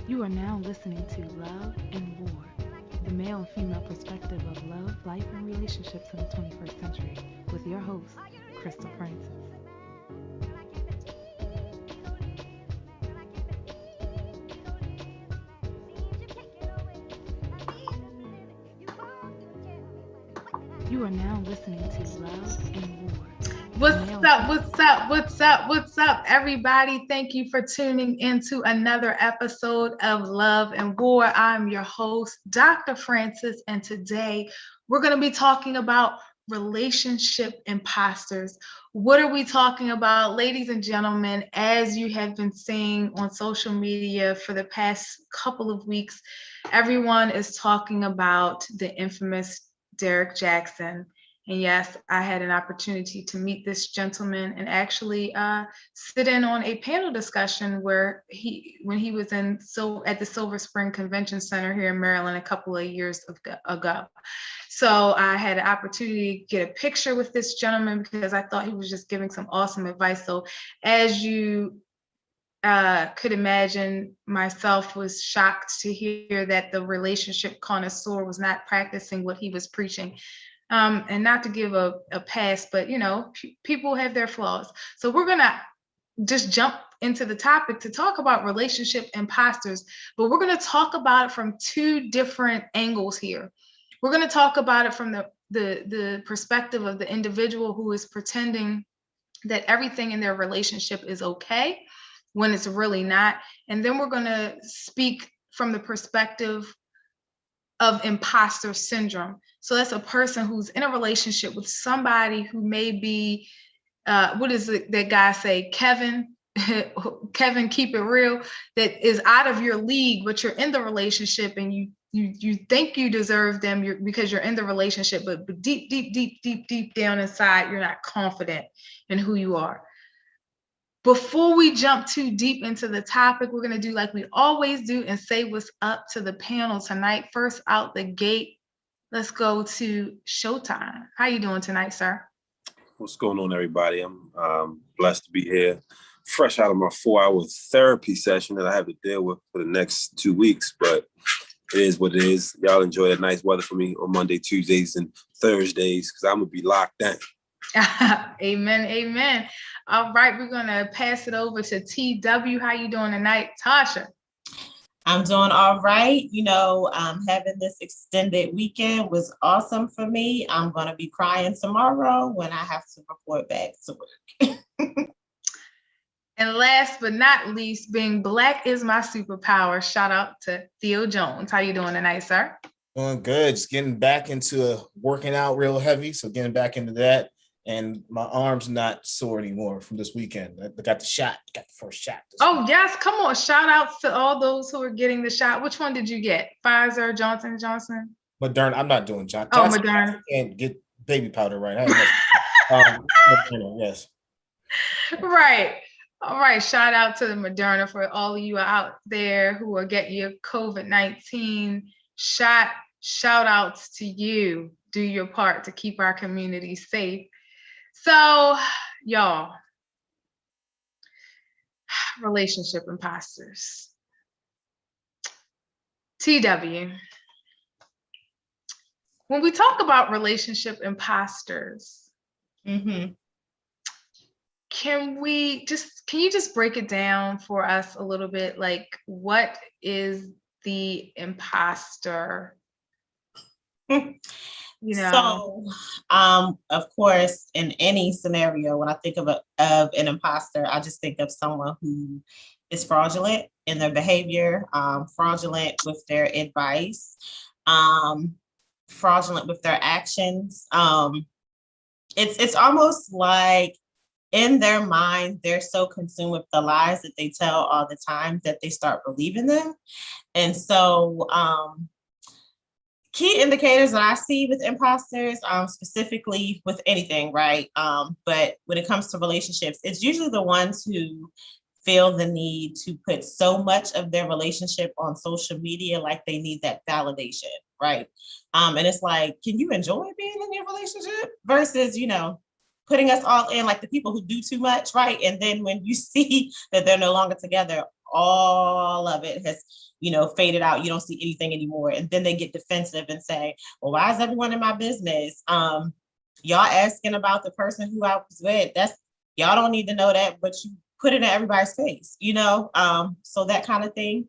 You are now listening to Love and War, the male and female perspective of love, life, and relationships in the 21st century, with your host, Crystal Francis. You are now listening to Love and War, the What's male and up? female. What's up? What's up? What's up, everybody? Thank you for tuning into another episode of Love and War. I'm your host, Dr. Francis, and today we're going to be talking about relationship imposters. What are we talking about, ladies and gentlemen? As you have been seeing on social media for the past couple of weeks, everyone is talking about the infamous Derek Jackson. And yes, I had an opportunity to meet this gentleman and actually sit in on a panel discussion where when he was at the Silver Spring Convention Center here in Maryland a couple of years ago. So I had an opportunity to get a picture with this gentleman because I thought he was just giving some awesome advice. So as you could imagine, myself was shocked to hear that the relationship connoisseur was not practicing what he was preaching. And not to give a pass, but people have their flaws. So we're gonna just jump into the topic to talk about relationship imposters, but we're gonna talk about it from two different angles here. We're gonna talk about it from the perspective of the individual who is pretending that everything in their relationship is okay when it's really not. And then we're gonna speak from the perspective of imposter syndrome. So that's a person who's in a relationship with somebody who may be, what does that guy say? Kevin, Kevin, keep it real, that is out of your league, but you're in the relationship and you think you deserve them because you're in the relationship, but deep down inside, you're not confident in who you are. Before we jump too deep into the topic, we're going to do like we always do and say what's up to the panel tonight. First out the gate, let's go to Showtime. How you doing tonight, sir? What's going on, everybody? I'm blessed to be here, fresh out of my 4-hour therapy session that I have to deal with for the next 2 weeks. But it is what it is. Y'all enjoy that nice weather for me on Monday, Tuesdays, and Thursdays because I'm gonna be locked down. Amen, amen. All right, we're gonna pass it over to TW. How you doing tonight, Tasha? I'm doing all right. Having this extended weekend was awesome for me. I'm going to be crying tomorrow when I have to report back to work. And last but not least, being black is my superpower. Shout out to Theo Jones. How you doing tonight, sir? Doing good. Just getting back into working out real heavy. So getting back into that. And my arm's not sore anymore from this weekend. I got the shot. Got the first shot. Oh, yes. Come on. Shout outs to all those who are getting the shot. Which one did you get? Pfizer, Johnson & Johnson? Moderna. I'm not doing Johnson. Oh, Moderna. I can't get baby powder right. Moderna, yes. Right. All right. Shout out to the Moderna for all of you out there who are getting your COVID-19 shot. Shout outs to you. Do your part to keep our community safe. So, y'all, relationship imposters. TW. When we talk about relationship imposters, Mm-hmm. can you just break it down for us a little bit? Like, what is the imposter? So, of course, in any scenario, when I think of an imposter, I just think of someone who is fraudulent in their behavior, fraudulent with their advice, fraudulent with their actions. It's almost like in their mind, they're so consumed with the lies that they tell all the time that they start believing them. And so, key indicators that I see with imposters, specifically with anything, right? But when it comes to relationships, it's usually the ones who feel the need to put so much of their relationship on social media, like they need that validation, right? And it's like, can you enjoy being in your relationship versus, putting us all in, like the people who do too much, right? And then when you see that they're no longer together, all of it has, faded out. You don't see anything anymore. And then they get defensive and say, well, why is everyone in my business? Y'all asking about the person who I was with. Y'all don't need to know that, but you put it in everybody's face, so that kind of thing.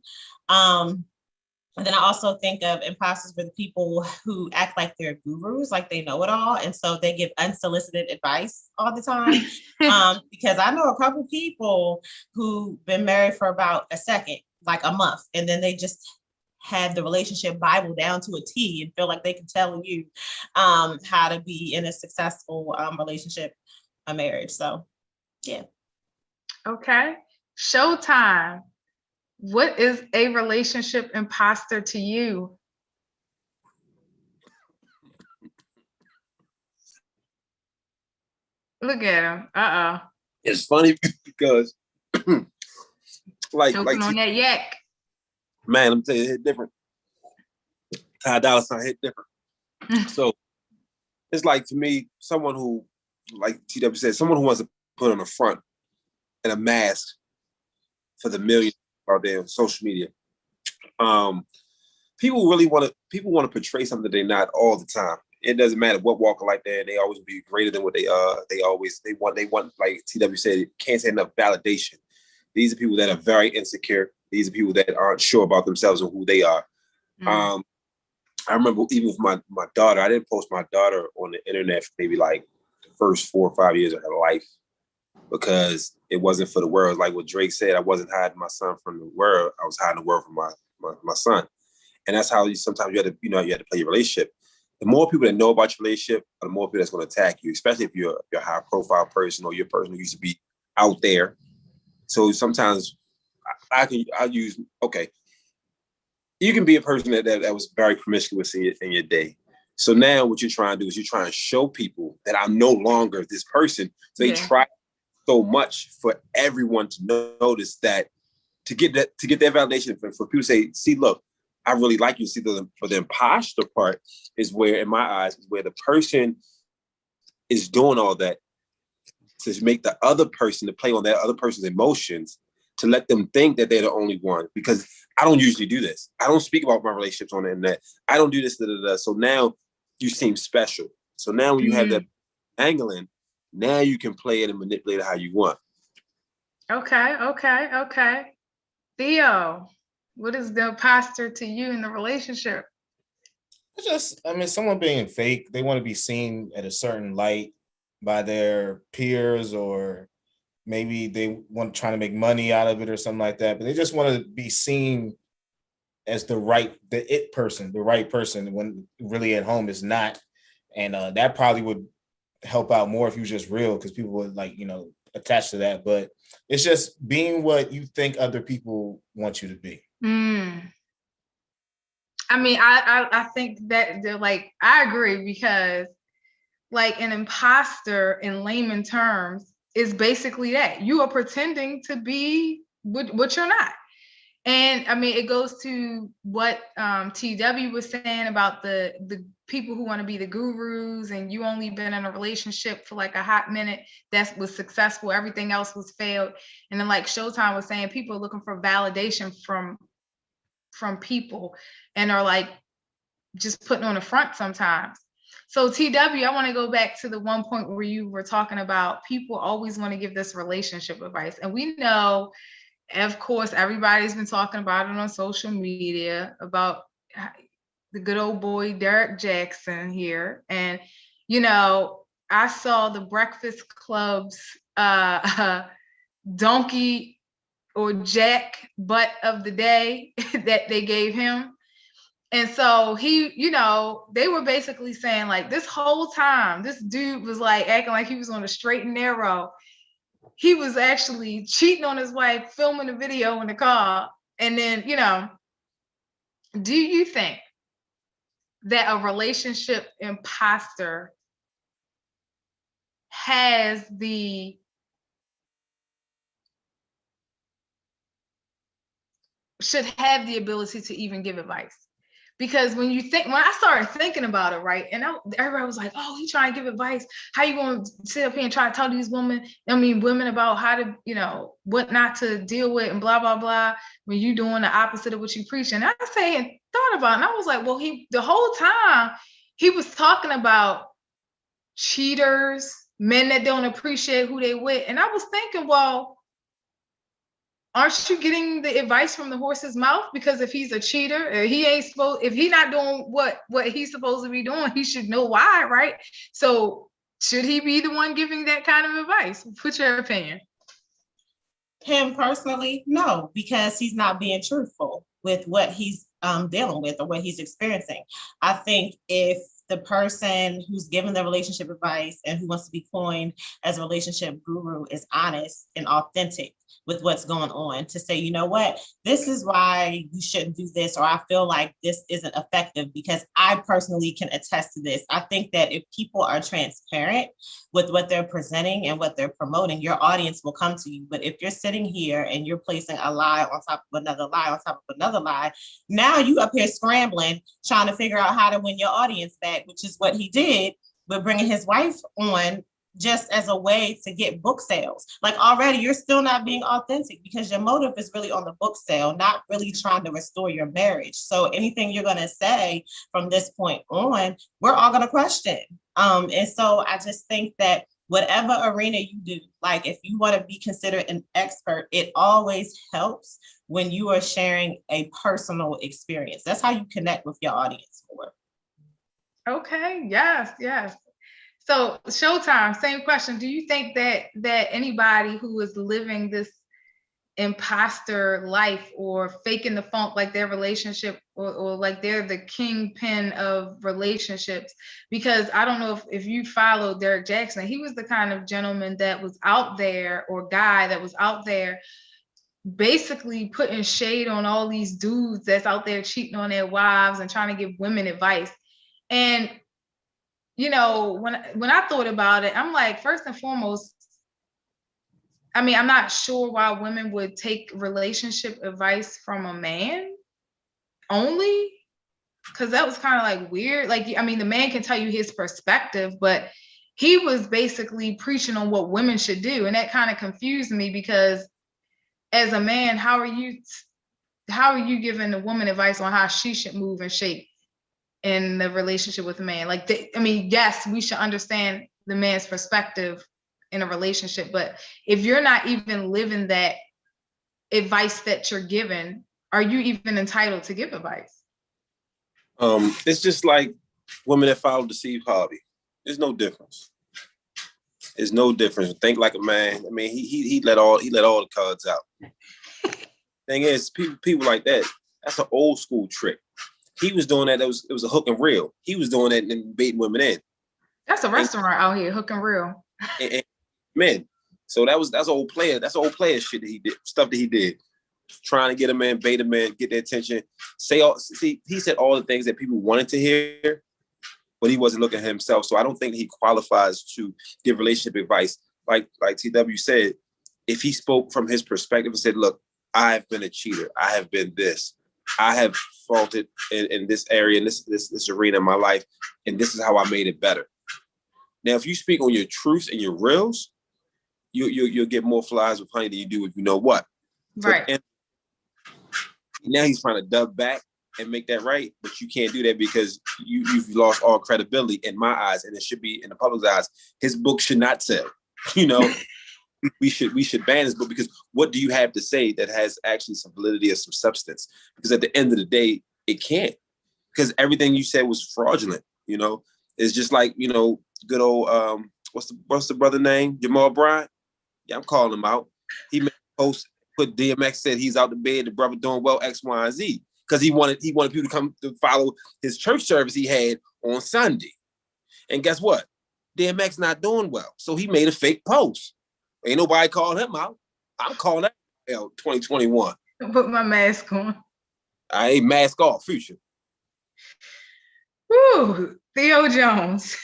And then I also think of imposters for the people who act like they're gurus, like they know it all. And so they give unsolicited advice all the time. Because I know a couple people who've been married for about a second, like a month, and then they just had the relationship Bible down to a T and feel like they can tell you how to be in a successful relationship, a marriage. So, yeah. Okay. Showtime. What is a relationship imposter to you? Look at him. It's funny because like Choking on that yak. Man, let me tell you, it hit different. Ty Dolla $ign hit different. So it's like, to me, someone who, like TW said, someone who wants to put on a front and a mask for the millions out there on social media. People want to portray something that they're not all the time. It doesn't matter what walk of life they're in, they always be greater than what they are. They want, like TW said, can't say enough validation. These are people that are very insecure. These are people that aren't sure about themselves and who they are. I remember even with my daughter, I didn't post my daughter on the internet for maybe like the first 4 or 5 years of her life, because it wasn't for the world. Like what Drake said, I wasn't hiding my son from the world. I was hiding the world from my son. And that's how sometimes you have to play your relationship. The more people that know about your relationship, the more people that's going to attack you, especially if you're a high profile person or you're a person who used to be out there. So sometimes you can be a person that was very promiscuous in your day. So now what you're trying to do is you're trying to show people that I'm no longer this person. So they try so much for everyone to notice that, to get that validation for people to say, see, look, I really like you. See, for the imposter part is where, in my eyes, is where the person is doing all that to make the other person, to play on that other person's emotions, to let them think that they're the only one. Because I don't usually do this. I don't speak about my relationships on the internet. I don't do this. So now you seem special. So now when you have that angling, now you can play it and manipulate it how you want. Okay. Theo, what is the imposter to you in the relationship? It's just, someone being fake. They want to be seen at a certain light by their peers, or maybe they want trying to make money out of it or something like that. But they just want to be seen as the right person when really at home is not. And that probably would help out more if you was just real, because people would attach to that. But it's just being what you think other people want you to be. I think that they're like, I agree, because like an imposter in layman terms is basically that you are pretending to be what you're not. And it goes to what TW was saying about the people who want to be the gurus, and you only been in a relationship for like a hot minute that was successful, everything else was failed. And then like Showtime was saying, people are looking for validation from people and are like just putting on a front sometimes. So TW, I want to go back to the one point where you were talking about people always want to give this relationship advice. And we know, of course, everybody's been talking about it on social media about the good old boy Derek Jackson here. And I saw the Breakfast Club's donkey or jack butt of the day that they gave him. And so he, they were basically saying like, this whole time, this dude was like acting like he was on a straight and narrow. He was actually cheating on his wife, filming a video in the car. And then, do you think that a relationship imposter should have the ability to even give advice? Because when I started thinking about it, right, and everybody was like, "Oh, he trying to give advice. How you going to sit up here and try to tell these women about how to, what not to deal with and blah blah blah, when you doing the opposite of what you preach?" And I say and thought about it, and I was like, well, the whole time he was talking about cheaters, men that don't appreciate who they with, and I was thinking, well, aren't you getting the advice from the horse's mouth? Because if he's a cheater, if he's not doing what he's supposed to be doing, he should know why, right? So should he be the one giving that kind of advice? What's your opinion? Him personally, no, because he's not being truthful with what he's dealing with or what he's experiencing. I think if the person who's giving the relationship advice and who wants to be coined as a relationship guru is honest and authentic with what's going on, to say, you know what, this is why you shouldn't do this, or I feel like this isn't effective because I personally can attest to this. I think that if people are transparent with what they're presenting and what they're promoting, your audience will come to you. But if you're sitting here and you're placing a lie on top of another lie on top of another lie, now you up here scrambling, trying to figure out how to win your audience back, which is what he did with bringing his wife on just as a way to get book sales. Like, already you're still not being authentic because your motive is really on the book sale, not really trying to restore your marriage. So anything you're going to say from this point on, we're all going to question. And so I just think that whatever arena you do, like if you want to be considered an expert, it always helps when you are sharing a personal experience. That's how you connect with your audience more. Okay. Yes. So Showtime, same question. Do you think that anybody who is living this imposter life or faking the funk, like their relationship or like they're the kingpin of relationships? Because I don't know if you followed Derek Jackson, he was the kind of gentleman that was out there, or guy that was out there basically putting shade on all these dudes that's out there cheating on their wives and trying to give women advice. And when I thought about it, I'm like, first and foremost, I mean, I'm not sure why women would take relationship advice from a man only, because that was kind of like weird. Like, I mean, the man can tell you his perspective, but he was basically preaching on what women should do. And that kind of confused me, because as a man, how are you giving a woman advice on how she should move and shape in the relationship with a man? Like, yes, we should understand the man's perspective in a relationship, but if you're not even living that advice that you're given, are you even entitled to give advice? It's just like women that follow the Steve Harvey. There's no difference. There's no difference. Think like a man. I mean, he let all the cards out. Thing is, people like that, that's an old school trick. He was doing that. It was a hook and reel. He was doing that and baiting women in. That's a restaurant out here, hook and reel. And men. So that's old player. That's old player shit that he did. Stuff that he did. Trying to get a man, bait a man, get their attention. He said all the things that people wanted to hear, but he wasn't looking at himself. So I don't think he qualifies to give relationship advice. Like TW said, if he spoke from his perspective and said, look, I've been a cheater. I have been this. I have faulted in this area, in this arena in my life, and this is how I made it better. Now, if you speak on your truths and your reals, you'll get more flies with honey than you do if you know what. Right. So, now he's trying to dub back and make that right, but you can't do that because you've lost all credibility in my eyes, and it should be in the public's eyes. His book should not sell. We should ban this book, because what do you have to say that has actually some validity or some substance? Because at the end of the day, it can't, because everything you said was fraudulent. It's just like, good old what's the brother name? Jamal Bryant. Yeah, I'm calling him out. He made a post, put DMX, said he's out the bed, the brother doing well, X, Y, and Z, because he wanted people to come to follow his church service he had on Sunday. And guess what? DMX not doing well, so he made a fake post. Ain't nobody called him out. I'm calling that out 2021. Put my mask on. I ain't mask off, Future. Woo, Theo Jones.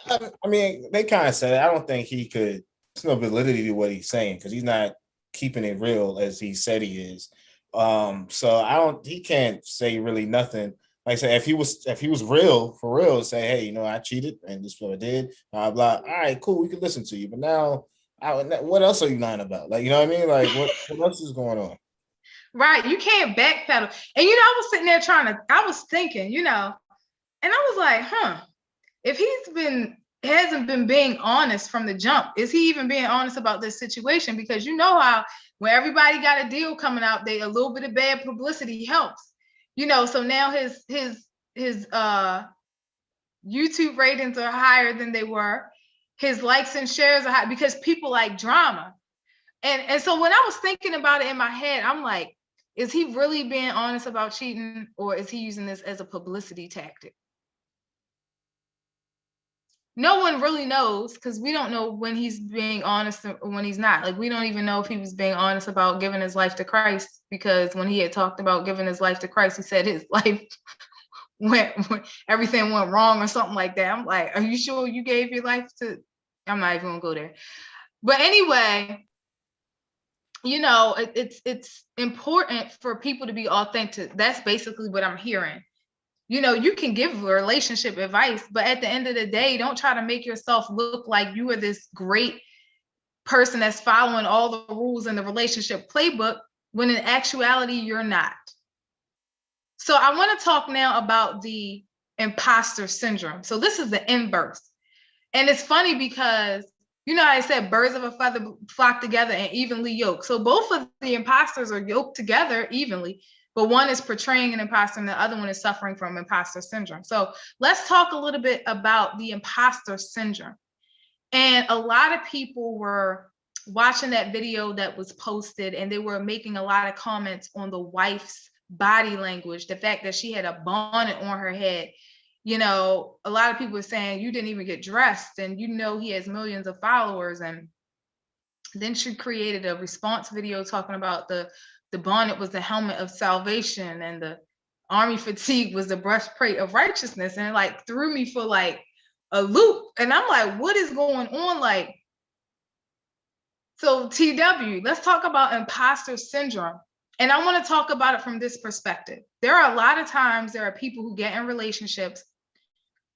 I mean, they kind of said it. I don't think he could. There's no validity to what he's saying, because he's not keeping it real as he said he is. So he can't say really nothing. Like I said, if he was real, for real, say, hey, I cheated and this is what I did, blah, blah. All right, cool, we can listen to you. But now, what else are you lying about? Like, you know what I mean? Like, what else is going on? Right. You can't backpedal. And, I was sitting there I was thinking, and I was like, if hasn't been being honest from the jump, is he even being honest about this situation? Because how when everybody got a deal coming out, a little bit of bad publicity helps, so now his YouTube ratings are higher than they were. His likes and shares are high because people like drama. And so when I was thinking about it in my head, I'm like, is he really being honest about cheating, or is he using this as a publicity tactic? No one really knows, because we don't know when he's being honest or when he's not. Like, we don't even know if he was being honest about giving his life to Christ, because when he had talked about giving his life to Christ, he said his life when everything went wrong or something like that. I'm like, are you sure you gave your life to? I'm not even gonna go there. But anyway, it's important for people to be authentic. That's basically what I'm hearing. You can give relationship advice, but at the end of the day, don't try to make yourself look like you are this great person that's following all the rules in the relationship playbook, when in actuality, you're not. So I want to talk now about the imposter syndrome. So this is the inverse. And it's funny because, I said birds of a feather flock together and evenly yoked. So both of the imposters are yoked together evenly, but one is portraying an imposter and the other one is suffering from imposter syndrome. So let's talk a little bit about the imposter syndrome. And a lot of people were watching that video that was posted, and they were making a lot of comments on the wife's body language, the fact that she had a bonnet on her head. A lot of people are saying, you didn't even get dressed, and he has millions of followers. And then she created a response video talking about the bonnet was the helmet of salvation, and the army fatigue was the breastplate of righteousness, and it threw me for a loop. And I'm like, what is going on? So TW, let's talk about imposter syndrome. And I want to talk about it from this perspective. There are a lot of times there are people who get in relationships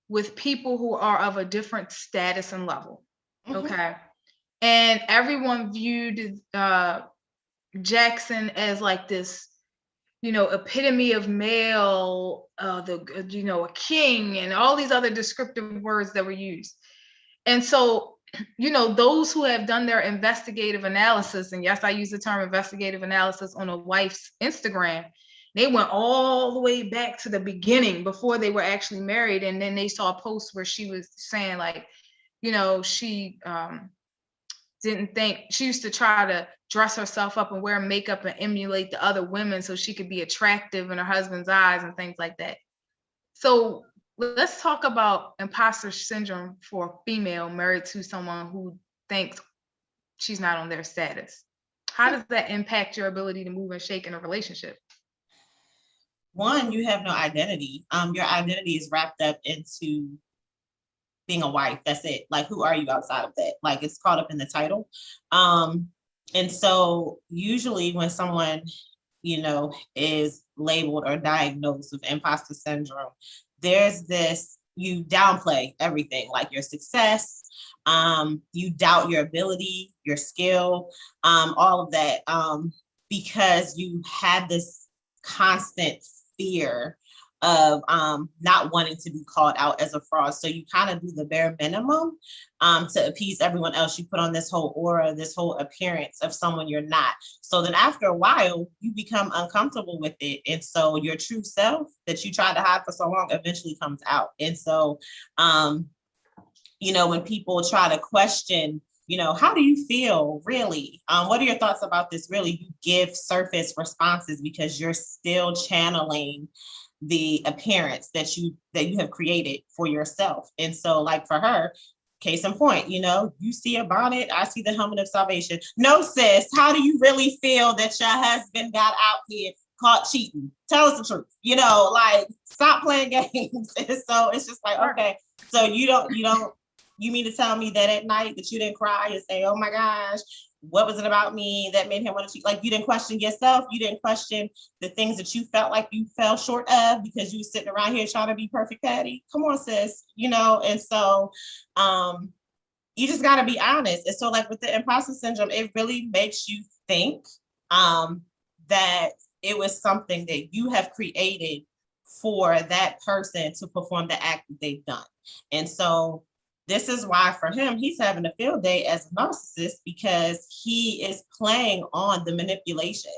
with people who are of a different status and level. Mm-hmm. Okay. And everyone viewed Jackson as this, epitome of male, a king, and all these other descriptive words that were used. And so, those who have done their investigative analysis, and yes, I use the term investigative analysis on a wife's Instagram, they went all the way back to the beginning before they were actually married. And then they saw a post where she was saying she didn't think, she used to try to dress herself up and wear makeup and emulate the other women so she could be attractive in her husband's eyes and things like that. So let's talk about imposter syndrome for a female married to someone who thinks she's not on their status. How does that impact your ability to move and shake in a relationship? One, you have no identity. Your identity is wrapped up into being a wife. That's it. Who are you outside of that? It's caught up in the title. And so usually when someone, is labeled or diagnosed with imposter syndrome, there's this, you downplay everything, your success, you doubt your ability, your skill, all of that, because you had this constant fear of not wanting to be called out as a fraud. So you kind of do the bare minimum to appease everyone else. You put on this whole aura, this whole appearance of someone you're not. So then after a while, you become uncomfortable with it. And so your true self that you tried to hide for so long eventually comes out. And so, when people try to question, how do you feel really? What are your thoughts about this really? You give surface responses because you're still channeling the appearance that you have created for yourself. And so for her, case in point, you see a bonnet, I see the helmet of salvation. No, sis, how do you really feel that your husband got out here caught cheating? Tell us the truth, stop playing games. And so it's just okay, so you mean to tell me that at night that you didn't cry and say, oh my gosh, what was it about me that made him want to cheat? Like, you didn't question yourself. You didn't question the things that you felt like you fell short of because you were sitting around here trying to be perfect Patty. Come on, sis, you know? And so you just got to be honest. And so like with the imposter syndrome, it really makes you think that it was something that you have created for that person to perform the act that they've done. And so this is why for him, he's having a field day as a narcissist, because he is playing on the manipulation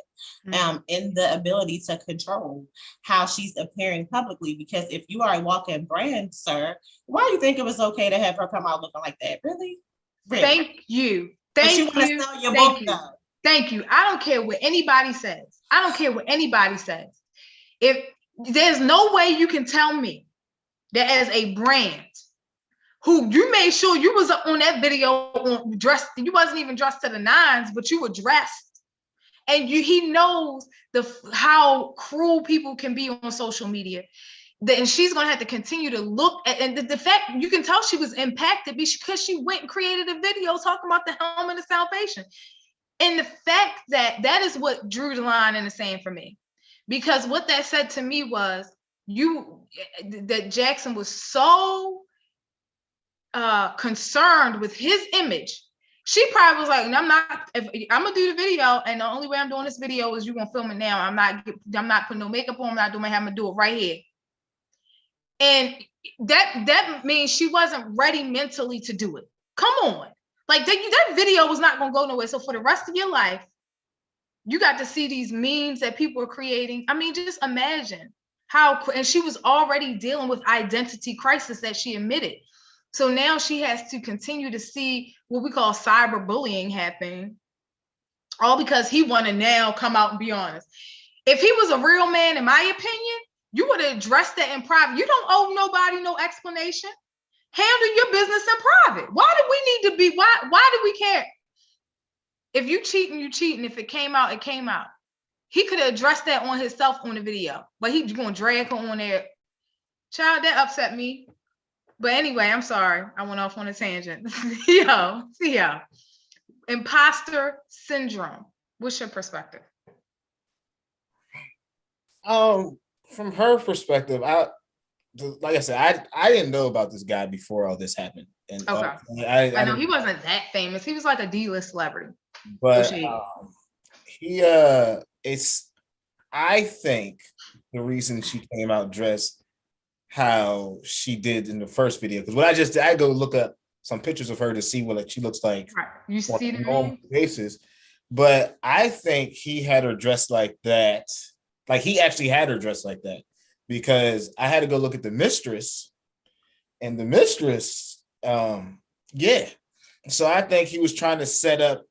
and the ability to control how she's appearing publicly. Because if you are a walk-in brand, sir, why do you think it was okay to have her come out looking like that? Really? Thank you. Thank you. Sell your book, though. Thank you. I don't care what anybody says. If there's no way you can tell me that as a brand who you made sure you was on that video dressed, you wasn't even dressed to the nines, but you were dressed. And he knows how cruel people can be on social media. And she's going to have to continue to look at, and the fact you can tell she was impacted because she went and created a video talking about the helmet of salvation. And the fact that is what drew the line in the sand for me, because what that said to me was that Jackson was so concerned with his image. She probably was like, I'm gonna do the video, and the only way I'm doing this video is you're gonna film it now. I'm not putting no makeup on, I'm not doing my hair, I'm gonna do it right here. And that means she wasn't ready mentally to do it. Come on. Like that video was not gonna go nowhere. So for the rest of your life, you got to see these memes that people are creating. I mean, just imagine and she was already dealing with identity crisis that she admitted. So now she has to continue to see what we call cyberbullying happen, all because he want to now come out and be honest. If he was a real man, in my opinion, you would have addressed that in private. You don't owe nobody no explanation. Handle your business in private. Why do we need to be, why do we care? If you cheating, you cheating. If it came out, it came out. He could have addressed that on himself on the video, but he's going to drag her on there. Child, that upset me. But anyway, I'm sorry. I went off on a tangent. Yo. Imposter syndrome. What's your perspective? From her perspective, like I said, I didn't know about this guy before all this happened. And okay. I know he wasn't that famous. He was like a D-list celebrity. But I think the reason she came out dressed how she did in the first video, because I go look up some pictures of her to see what she looks like you see on a normal basis. But I think he had her dressed like that. Like he actually had her dressed like that, because I had to go look at the mistress, and the mistress, yeah. So I think he was trying to set up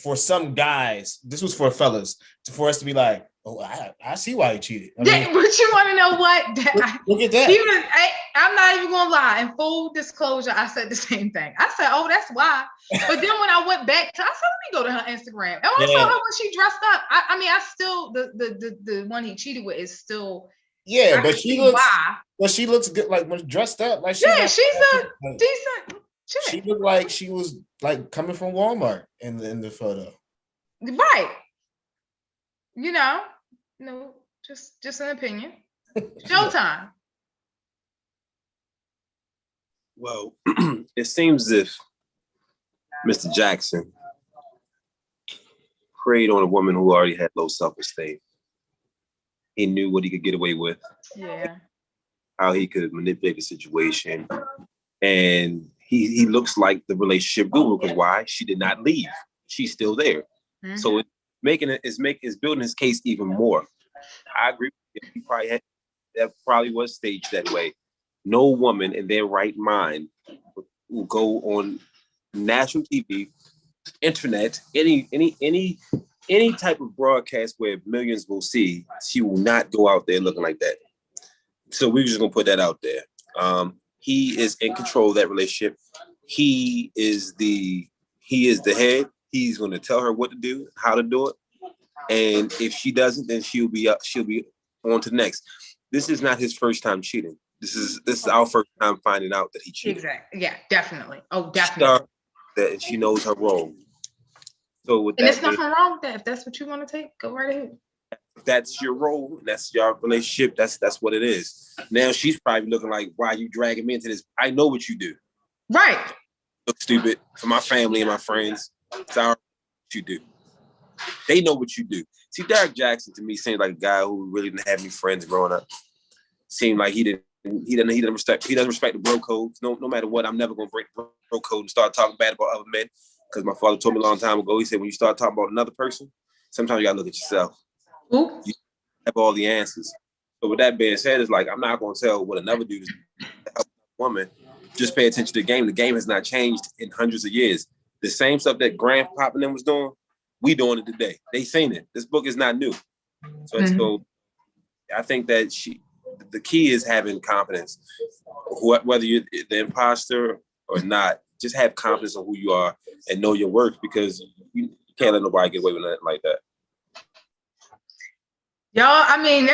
for some guys, this was for fellas, for us to be like, oh, I see why he cheated. But you want to know what? Look at that. I'm not even going to lie. In full disclosure, I said the same thing. I said, oh, that's why. But then when I went back I said, let me go to her Instagram. And I saw her when she dressed up. I mean, I still, the one he cheated with is still. Yeah, but she looks good, like when dressed up. Like she's a decent chick. She looked like she was like coming from Walmart in the photo. Right. No, just an opinion. Showtime. Well, it seems as if Mr. Jackson preyed on a woman who already had low self-esteem. He knew what he could get away with. Yeah. How he could manipulate the situation. And he looks like the relationship guru, because why? She did not leave. She's still there. Mm-hmm. So it's building his case even more. I agree with you. That probably was staged that way. No woman in their right mind will go on national TV, internet, any type of broadcast where millions will see. She will not go out there looking like that. So we're just gonna put that out there. He is in control of that relationship. He is the head. He's going to tell her what to do, how to do it. And if she doesn't, then she'll be on to the next. This is not his first time cheating. This is our first time finding out that he cheated. Exactly. Yeah, definitely. Oh, definitely. That she knows her role. So with And that there's being, nothing wrong with that. If that's what you want to take, go right ahead. if that's your role, that's your relationship, that's what it is. Now she's probably looking like, why are you dragging me into this? I know what you do. Right. Look stupid for my family and my friends. Sorry what you do. They know what you do. See, Derek Jackson to me seemed like a guy who really didn't have any friends growing up. Seemed like he doesn't respect the bro codes. No matter what, I'm never gonna break the bro code and start talking bad about other men. Because my father told me a long time ago, he said when you start talking about another person, sometimes you gotta look at yourself. Ooh. You have all the answers. So with that being said, it's like I'm not gonna tell what another dude is to help a woman. Just pay attention to the game. The game has not changed in hundreds of years. The same stuff that Grandpa and them was doing, we doing it today. They seen it. This book is not new. So I think that the key is having confidence. Whether you're the imposter or not, just have confidence in who you are and know your worth, because you can't let nobody get away with nothing like that. Y'all, I mean,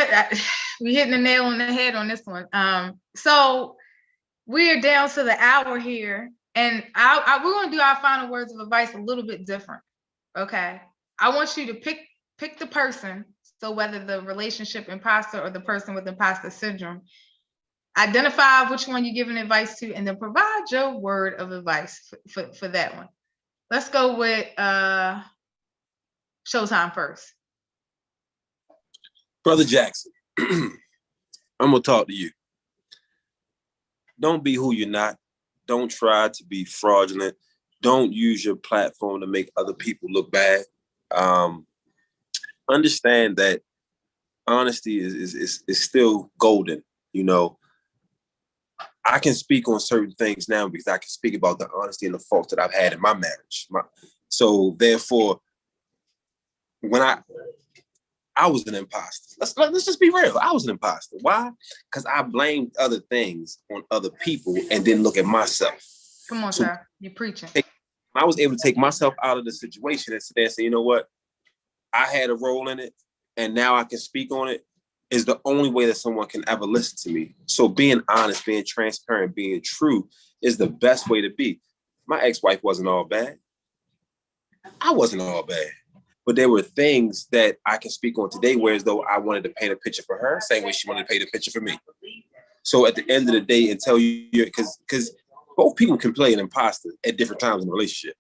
we hitting the nail on the head on this one. So we're down to the hour here, and we're going to do our final words of advice a little bit different. Okay, I want you to pick the person. So whether the relationship imposter or the person with imposter syndrome, identify which one you're giving advice to, and then provide your word of advice for that one. Let's go with Showtime first. Brother Jackson, I'm gonna talk to you. Don't be who you're not. Don't try to be fraudulent. Don't use your platform to make other people look bad. Understand that honesty is still golden. You know, I can speak on certain things now because I can speak about the honesty and the faults that I've had in my marriage. So therefore, when I was an imposter. Let's just be real. I was an imposter. Why? Because I blamed other things on other people and didn't look at myself. Come on, sir. You're preaching. I was able to take myself out of the situation and sit there and say, you know what? I had a role in it, and now I can speak on it, is the only way that someone can ever listen to me. So being honest, being transparent, being true is the best way to be. My ex-wife wasn't all bad. I wasn't all bad. But there were things that I can speak on today, whereas though I wanted to paint a picture for her, same way she wanted to paint a picture for me. So at the end of the day, until because both people can play an imposter at different times in a relationship.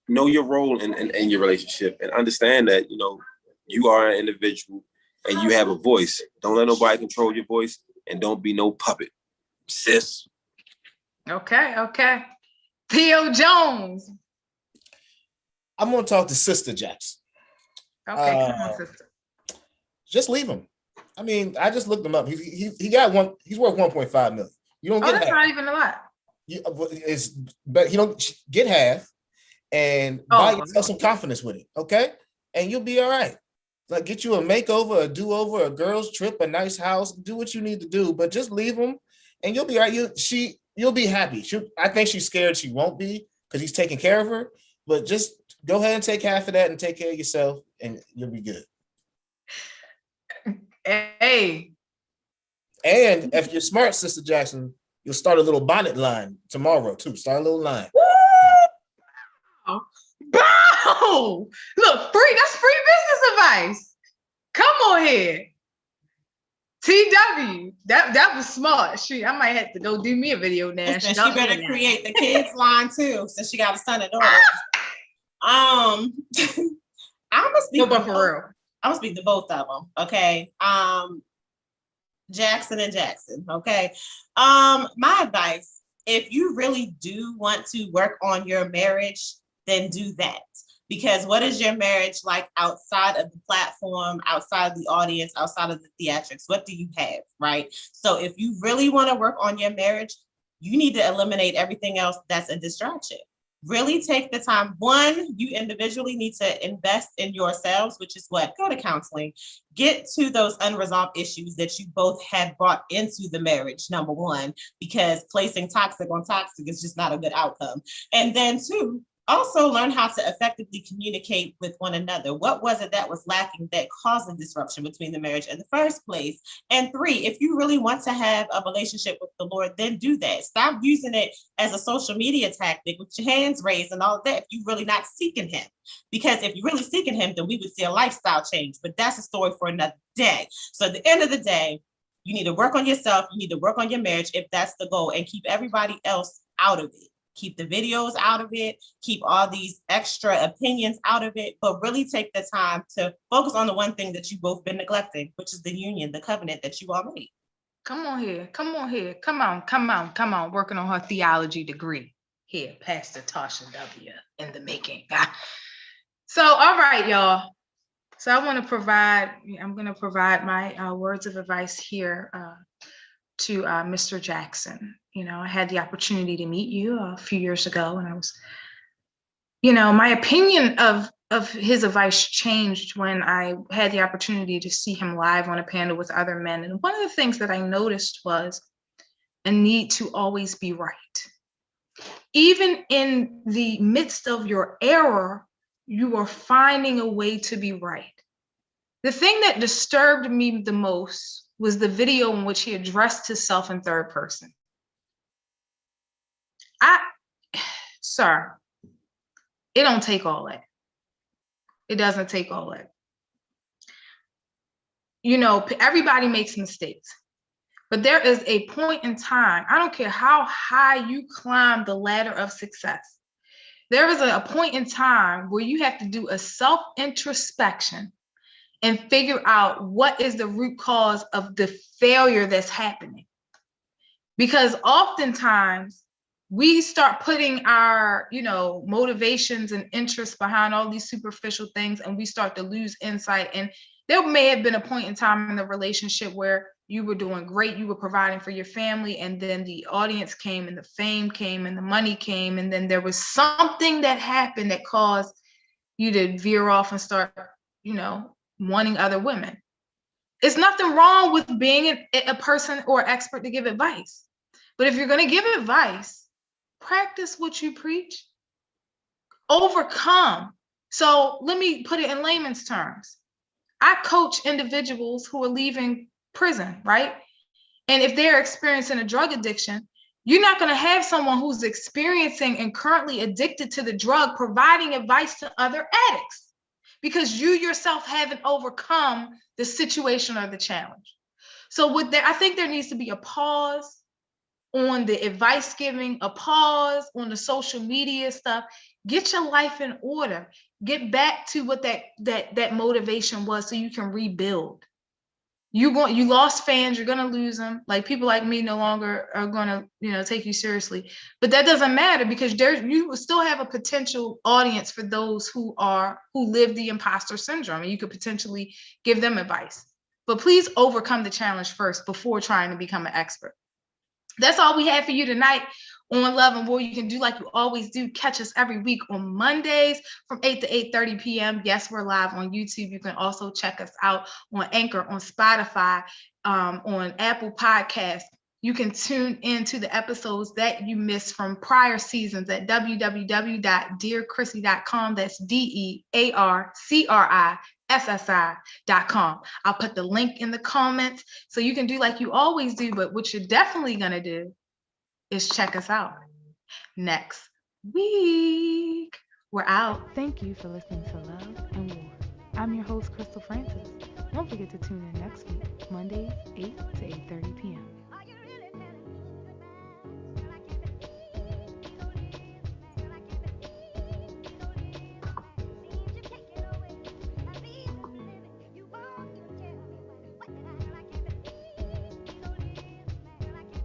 Know your role in your relationship and understand that, you know, you are an individual and you have a voice. Don't let nobody control your voice, and don't be no puppet, sis. Okay. Theo Jones. I'm gonna talk to Sister Jackson. Okay, come on, sister. Just leave him. I mean, I just looked him up. He got one. He's worth 1.5 million. You don't get that's half. not even a lot. But he don't get half, and buy yourself some confidence with it, okay? And you'll be all right. Like, get you a makeover, a do-over, a girl's trip, a nice house. Do what you need to do, but just leave him, and you'll be all right. You'll be happy. I think she's scared she won't be because he's taking care of her. But just go ahead and take half of that and take care of yourself, and you'll be good. Hey. And if you're smart, Sister Jackson, you'll start a little bonnet line tomorrow too. Start a little line. Woo! Bow! Look, that's free business advice. Come on here. TW. That was smart. I might have to go do me a video now. She better create the kids line too, since she got a son and daughter. I'm gonna speak. I'm gonna speak to both of them. Okay. Jackson and Jackson. Okay. My advice: if you really do want to work on your marriage, then do that. Because what is your marriage like outside of the platform, outside of the audience, outside of the theatrics? What do you have, right? So if you really want to work on your marriage, you need to eliminate everything else that's a distraction. Really take the time. One, you individually need to invest in yourselves, which is what? Go to counseling. Get to those unresolved issues that you both had brought into the marriage, number one, because placing toxic on toxic is just not a good outcome. And then two, Also learn how to effectively communicate with one another. What was it that was lacking that caused the disruption between the marriage in the first place? And 3, if you really want to have a relationship with the Lord, then do that. Stop using it as a social media tactic with your hands raised and all of that if you're really not seeking him. Because if you're really seeking him, then we would see a lifestyle change. But that's a story for another day. So at the end of the day, you need to work on yourself. You need to work on your marriage if that's the goal, and keep everybody else out of it. Keep the videos out of it. Keep all these extra opinions out of it, but really take the time to focus on the one thing that you've both been neglecting, which is the union, the covenant that you all made. Come on here. Come on. Working on her theology degree here, Pastor Tasha W. in the making. So, all right, y'all. So I'm going to provide my words of advice here to Mr. Jackson. I had the opportunity to meet you a few years ago, and I was, my opinion of his advice changed when I had the opportunity to see him live on a panel with other men. And one of the things that I noticed was a need to always be right. Even in the midst of your error, you are finding a way to be right. The thing that disturbed me the most was the video in which he addressed himself in third person. Sir, it don't take all that. It doesn't take all that. Everybody makes mistakes, but there is a point in time, I don't care how high you climb the ladder of success, there is a point in time where you have to do a self-introspection and figure out what is the root cause of the failure that's happening. Because oftentimes we start putting our, motivations and interests behind all these superficial things, and we start to lose insight. And there may have been a point in time in the relationship where you were doing great, you were providing for your family, and then the audience came and the fame came and the money came, and then there was something that happened that caused you to veer off and start, wanting other women. It's nothing wrong with being a person or expert to give advice. But if you're going to give advice, practice what you preach. Overcome. So let me put it in layman's terms. I coach individuals who are leaving prison, right? And if they're experiencing a drug addiction, you're not going to have someone who's experiencing and currently addicted to the drug providing advice to other addicts, because you yourself haven't overcome the situation or the challenge. So I think there needs to be a pause on the advice giving, a pause on the social media stuff. Get your life in order. Get back to what that motivation was, so you can rebuild. You lost fans, you're gonna lose them. Like, people like me no longer are gonna, take you seriously. But that doesn't matter, because you will still have a potential audience for those who live the imposter syndrome, and you could potentially give them advice. But please overcome the challenge first before trying to become an expert. That's all we have for you tonight on Love and War. You can do like you always do. Catch us every week on Mondays from 8 to 8:30 p.m. Yes, we're live on YouTube. You can also check us out on Anchor, on Spotify, on Apple Podcasts. You can tune into the episodes that you missed from prior seasons at www.dearchrissy.com. That's DearCrissi.com. I'll put the link in the comments, so you can do like you always do. But what you're definitely going to do is check us out next week. We're out. Thank you for listening to Love and War. I'm your host, Crystal Francis. Don't forget to tune in next week, Mondays, 8 to 8:30 p.m.